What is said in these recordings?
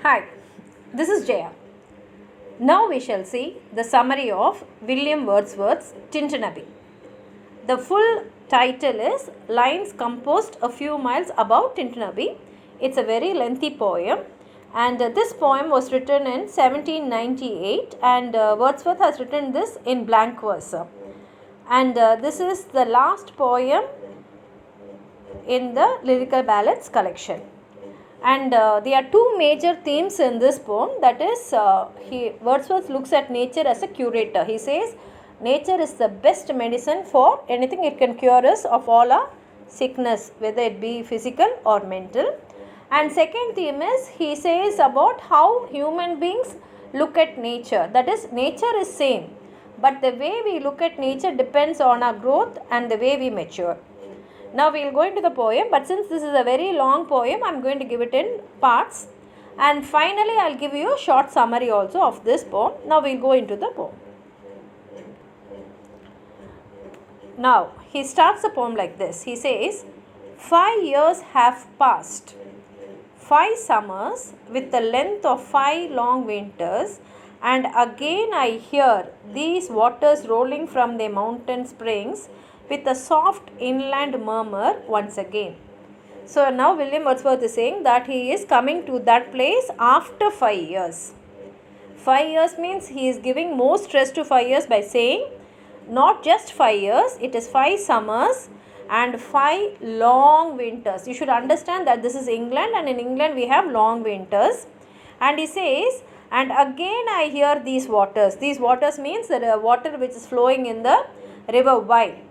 Hi, this is Jaya. Now we shall see the summary of William Wordsworth's Tintern Abbey. The full title is Lines Composed a Few Miles Above Tintern Abbey. It's a very lengthy poem, and this poem was written in 1798, and Wordsworth has written this in blank verse. And this is the last poem in the Lyrical Ballads collection. And there are two major themes in this poem. That is, Wordsworth looks at nature as a curator. He says nature is the best medicine for anything. It can cure us of all our sickness, whether it be physical or mental. And second theme is, he says about how human beings look at nature. That is, nature is same, but the way we look at nature depends on our growth and the way we mature. Now we will go into the poem, but since this is a very long poem, I am going to give it in parts, and finally I will give you a short summary also of this poem. Now we will go into the poem. Now he starts the poem like this. He says, 5 years have passed, 5 summers with the length of 5 long winters, and again I hear these waters rolling from the mountain springs with a soft inland murmur once again. So now William Wordsworth is saying that he is coming to that place after 5 years. 5 years means he is giving more stress to 5 years by saying not just 5 years, it is 5 summers and 5 long winters. You should understand that this is England, and in England we have long winters. And he says, and again I hear these waters. These waters means the water which is flowing in the river Wye.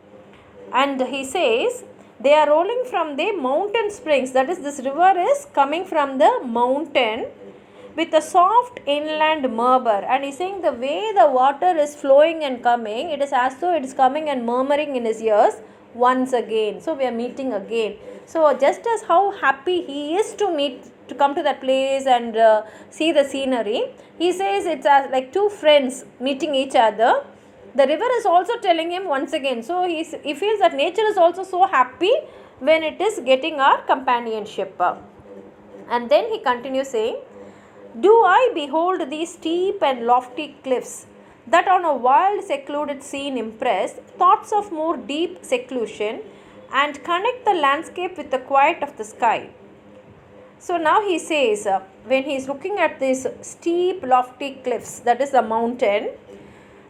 And he says they are rolling from the mountain springs. That is, this river is coming from the mountain with a soft inland murmur. And he's saying the way the water is flowing and coming, it is as though it is coming and murmuring in his ears once again. So we are meeting again. So just as how happy he is to come to that place and see the scenery, he says it's as like two friends meeting each other. The river is also telling him once again. So he feels that nature is also so happy when it is getting our companionship. And then he continues saying, do I behold these steep and lofty cliffs that on a wild secluded scene impress thoughts of more deep seclusion and connect the landscape with the quiet of the sky? So now he says, when he is looking at these steep lofty cliffs, that is the mountain,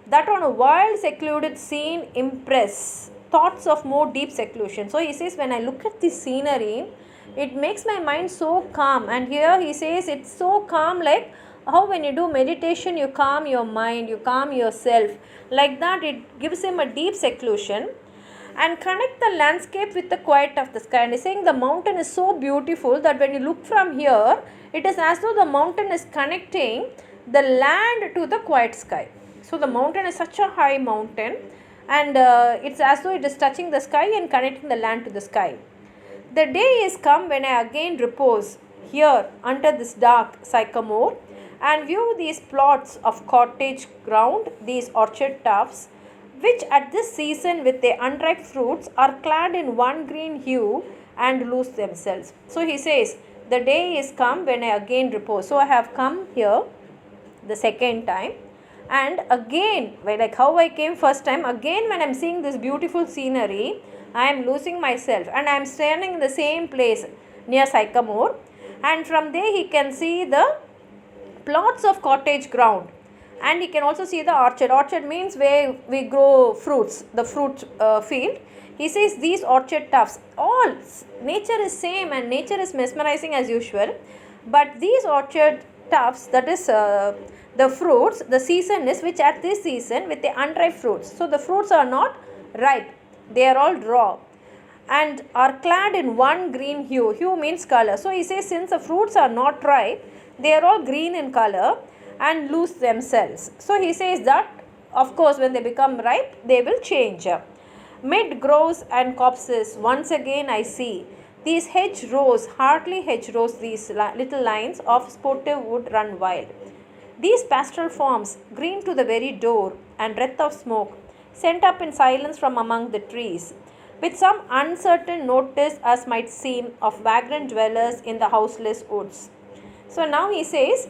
that on a wild secluded scene impress thoughts of more deep seclusion. So he says, when I look at this scenery, it makes my mind so calm. And here he says it's so calm, like how when you do meditation you calm your mind, you calm yourself. Like that it gives him a deep seclusion and connect the landscape with the quiet of the sky. And he's saying the mountain is so beautiful that when you look from here, it is as though the mountain is connecting the land to the quiet sky. So the mountain is such a high mountain, and it's as though it is touching the sky and connecting the land to the sky. The day is come when I again repose here under this dark sycamore and view these plots of cottage ground, these orchard tufts, which at this season with their unripe fruits are clad in one green hue and lose themselves. So he says, the day is come when I again repose. So I have come here the second time. And again, like how I came first time, again when I am seeing this beautiful scenery, I am losing myself, and I am standing in the same place near sycamore, and from there he can see the plots of cottage ground, and he can also see the orchard. Orchard means where we grow fruits, the fruit field. He says these orchard tufts, all nature is same and nature is mesmerizing as usual, but these orchard tufts, that is the fruits, the season is which at this season with the unripe fruits. So the fruits are not ripe, they are all raw and are clad in one green hue. Hue means color. So he says since the fruits are not ripe, they are all green in color and lose themselves. So he says that of course when they become ripe, they will change. Mid groves and copses once again I see these hedgerows, hardly hedgerows, these little lines of sportive wood run wild. These pastoral forms, green to the very door, and wreath of smoke, sent up in silence from among the trees, with some uncertain notice as might seem of vagrant dwellers in the houseless woods. So now he says,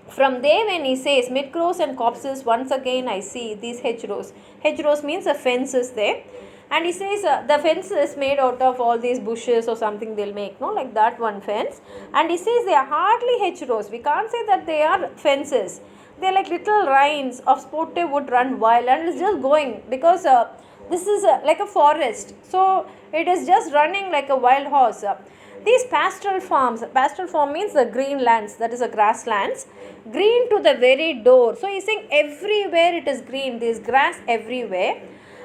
from there when he says, mid crows and copses, once again I see these hedgerows. Hedgerows means a fence is there. And he says the fence is made out of all these bushes or something they'll make, no, like that one fence. And he says they are hardly hedgerows. We can't say that they are fences. They are like little lines of sportive wood run wild, and it's just going because this is like a forest. So it is just running like a wild horse. These pastoral farm means the green lands, that is a grasslands, green to the very door. So he's saying everywhere it is green, there is grass everywhere.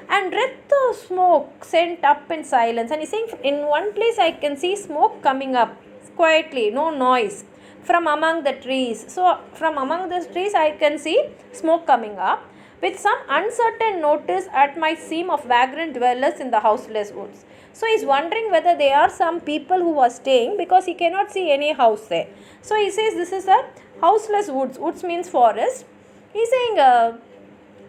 And wreath of smoke sent up in silence. And he's saying in one place I can see smoke coming up quietly, no noise, from among the trees. So from among the trees I can see smoke coming up, with some uncertain notice at my seam of vagrant dwellers in the houseless woods. So he's wondering whether there are some people who are staying, because he cannot see any house there. So he says this is a houseless woods. Woods means forest. He's saying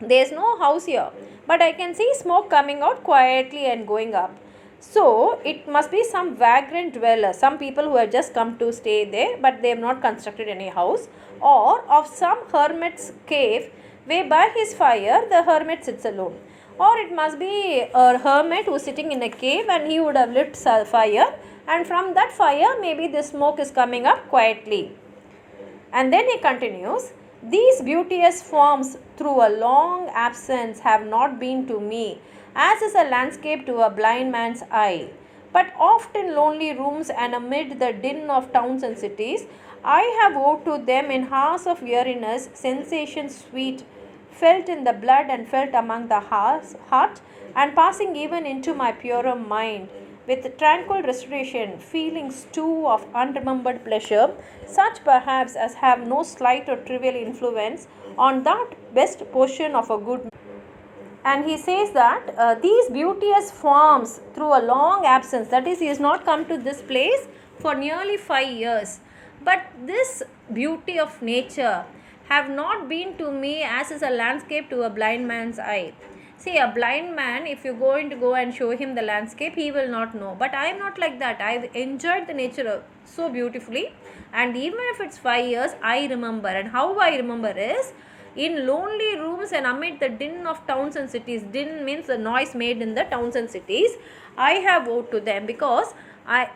there is no house here, but I can see smoke coming out quietly and going up. So it must be some vagrant dwellers, some people who have just come to stay there, but they have not constructed any house, or of some hermit's cave, where by his fire the hermit sits alone. Or it must be a hermit who is sitting in a cave and he would have lit fire, and from that fire maybe the smoke is coming up quietly. And then he continues, these beauteous forms through a long absence have not been to me, as is a landscape to a blind man's eye, but oft in lonely rooms and amid the din of towns and cities, I have owed to them in hours of weariness sensations sweet, felt in the blood and felt among the heart, and passing even into my purer mind, with tranquil restoration, feelings too of unremembered pleasure, such perhaps as have no slight or trivial influence on that best portion of a good man. And he says that these beauteous forms through a long absence, that is, he has not come to this place for nearly 5 years, but this beauty of nature have not been to me as is a landscape to a blind man's eye. See, a blind man, if you're going to go and show him the landscape, he will not know. But I am not like that. I've enjoyed the nature so beautifully. And even if it's 5 years, I remember. And how I remember is, in lonely rooms and amid the din of towns and cities. Din means the noise made in the towns and cities. I have owed to them, because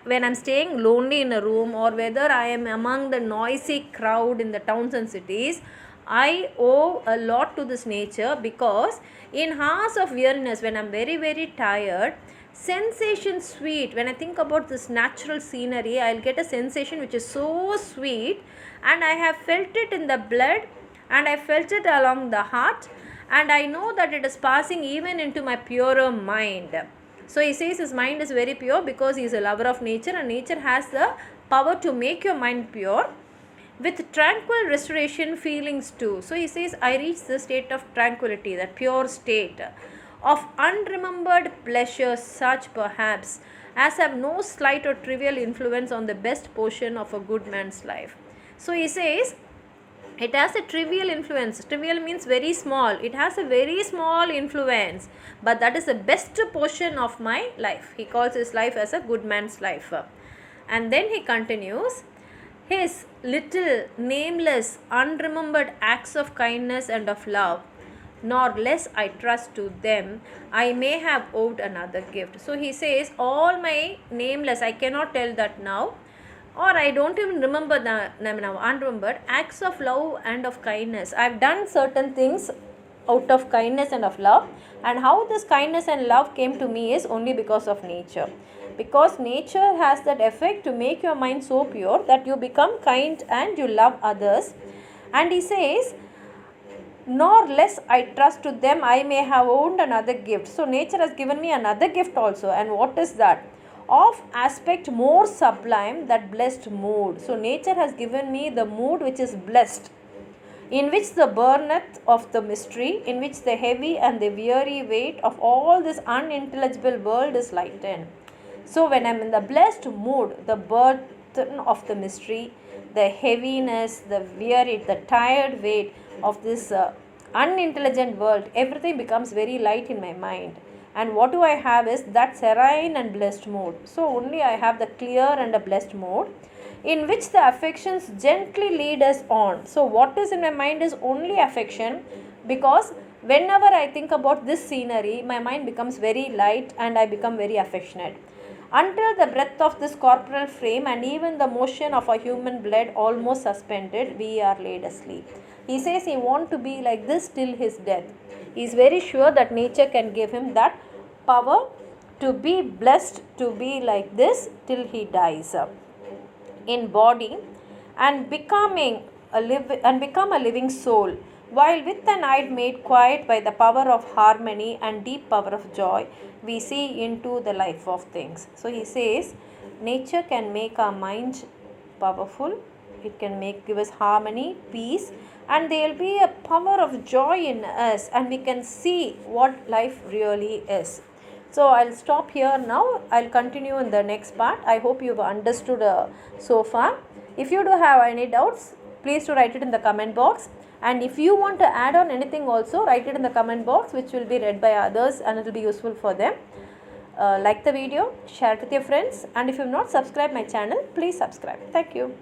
when I'm staying lonely in a room, or whether I am among the noisy crowd in the towns and cities, I owe a lot to this nature, because in hours of weariness, when I'm very, very tired, sensation sweet, when I think about this natural scenery, I'll get a sensation which is so sweet, and I have felt it in the blood, and I felt it along the heart, and I know that it is passing even into my purer mind. So he says his mind is very pure because he is a lover of nature, and nature has the power to make your mind pure, with tranquil restoration feelings too. So he says, I reach the state of tranquility, that pure state of unremembered pleasures, such perhaps as have no slight or trivial influence on the best portion of a good man's life. So he says, it has a trivial influence. Trivial means very small. It has a very small influence, but that is the best portion of my life. He calls his life as a good man's life. And then he continues, his little, nameless, unremembered acts of kindness and of love, nor less I trust to them, I may have owed another gift. So he says, all my nameless, I cannot tell that now, or I don't even remember the now, unremembered acts of love and of kindness. I have done certain things out of kindness and of love, and how this kindness and love came to me is only because of nature. Because nature has that effect to make your mind so pure that you become kind and you love others. And he says, nor less I trust to them, I may have owned another gift. So nature has given me another gift also. And what is that? Of aspect more sublime, that blessed mood. So nature has given me the mood which is blessed, in which the burneth of the mystery, in which the heavy and the weary weight of all this unintelligible world is lightened. So when I am in the blessed mood, the burden of the mystery, the heaviness, the weary, the tired weight of this unintelligent world, everything becomes very light in my mind. And what do I have is that serene and blessed mood. So only I have the clear and a blessed mood, in which the affections gently lead us on. So what is in my mind is only affection, because whenever I think about this scenery, my mind becomes very light and I become very affectionate. Until the breath of this corporal frame and even the motion of a human blood almost suspended, we are laid asleep. He says he wants to be like this till his death. He is very sure that nature can give him that power to be blessed, to be like this till he dies in body and become a living soul, while with an eye made quiet by the power of harmony and deep power of joy, we see into the life of things. So he says nature can make our mind powerful, it can give us harmony, peace, and there will be a power of joy in us, and we can see what life really is. So I'll stop here now. I'll continue in the next part. I hope you've understood so far. If you do have any doubts, please to write it in the comment box. And if you want to add on anything also, write it in the comment box, which will be read by others and it will be useful for them. Like the video, share it with your friends, and if you have not subscribed my channel, please subscribe. Thank you.